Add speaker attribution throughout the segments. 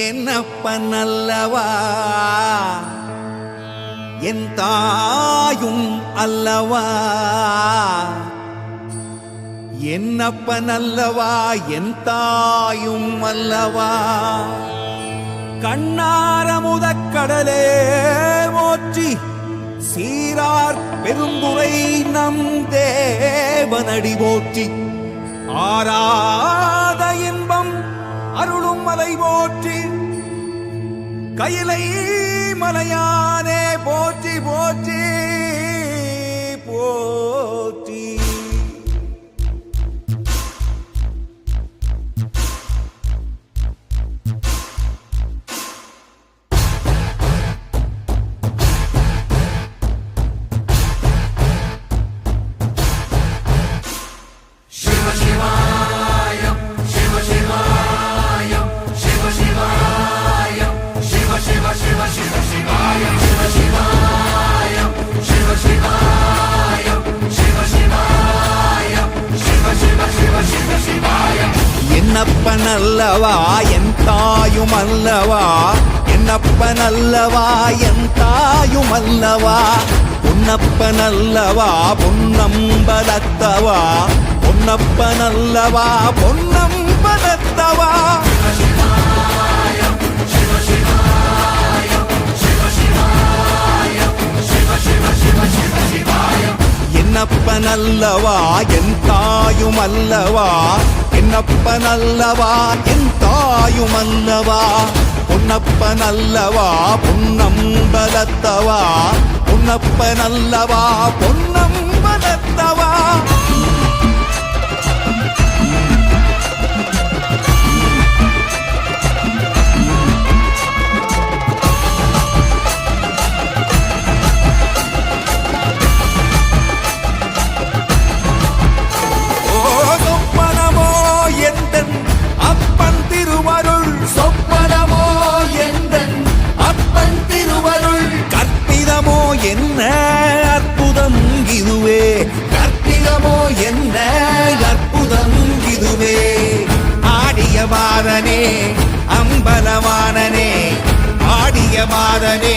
Speaker 1: என்னப்பனல்லவா என் தாயும் அல்லவா, என்னப்பனல்லவா என் தாயும் அல்லவா. கண்ணாரமுதக்கடலே போற்றி சீரார் பெரும்புரை நம் தேவனடி போற்றி. ஆராத இன்பம் அருளும் மலை போற்றி, கையிலை மலையானே போற்றி போற்றி போற்றி. என்னப்பனல்லவா என் தாயும் அல்லவா, என்னப்பனல்லவா என் தாயும் அல்லவா. பொன்னப்பனல்லவா பொன்னம்பலத்தவா, பொன்னப்பனல்லவா பொன்னம்பலத்தவா. என்னப்பனல்லவா என் தாயும் அல்லவா, என்னப்பனல்லவா என் தாயும் அல்லவா. பொன்னப்பனல்லவா பொன்னம்பலத்தவா, பொன்னப்பனல்லவா பொன்னம்பலத்தவா. என்ன அற்புதம் இதுவே, கற்பிதமோ என்ன அற்புதம் இதுவே. ஆடிய மாதனே அம்பலவானனே, ஆடிய மாதனே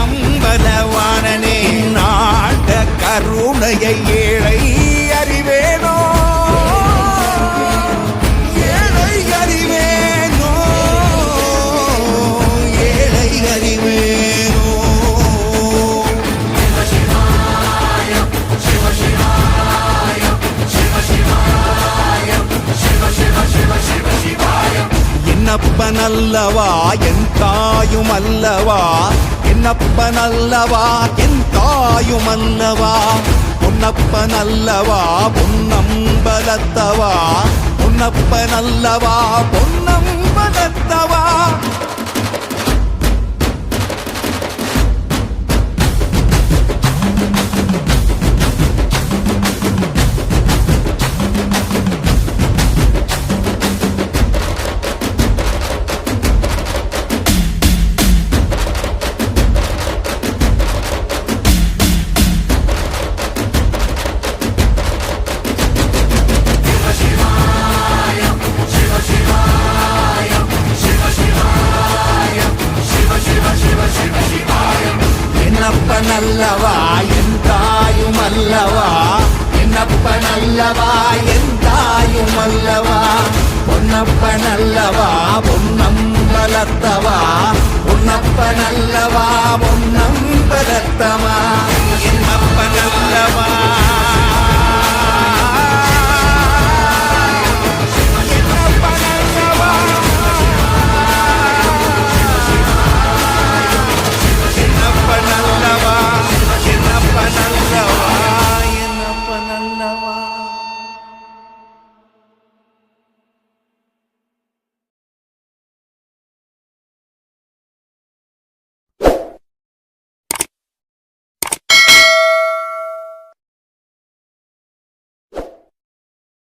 Speaker 1: அம்பலவானனே. நாட கருணையை ஏழை அறிவேனோ, ஏழை அறிவேனோ, ஏழை அறிவேனோ. என்னப்பனல்லவா என் தாயும் அல்லவா, என்னப்பனல்லவா என் தாயும் அல்லவா. பொன்னப்பனல்லவா பொன்னம்பலத்தவா, பொன்னப்பனல்லவா பொன்னம்பலத்தவா. என்னப்பனல்லவா என் தாயும் அல்லவா, என்னப்பனல்லவா என் தாயும் அல்லவா. பொன்னப்பனல்லவா பொன்னம்பலத்தவா, பொன்னப்பனல்லவா பொன்னம்பலத்தவா. என்னப்பனல்லவா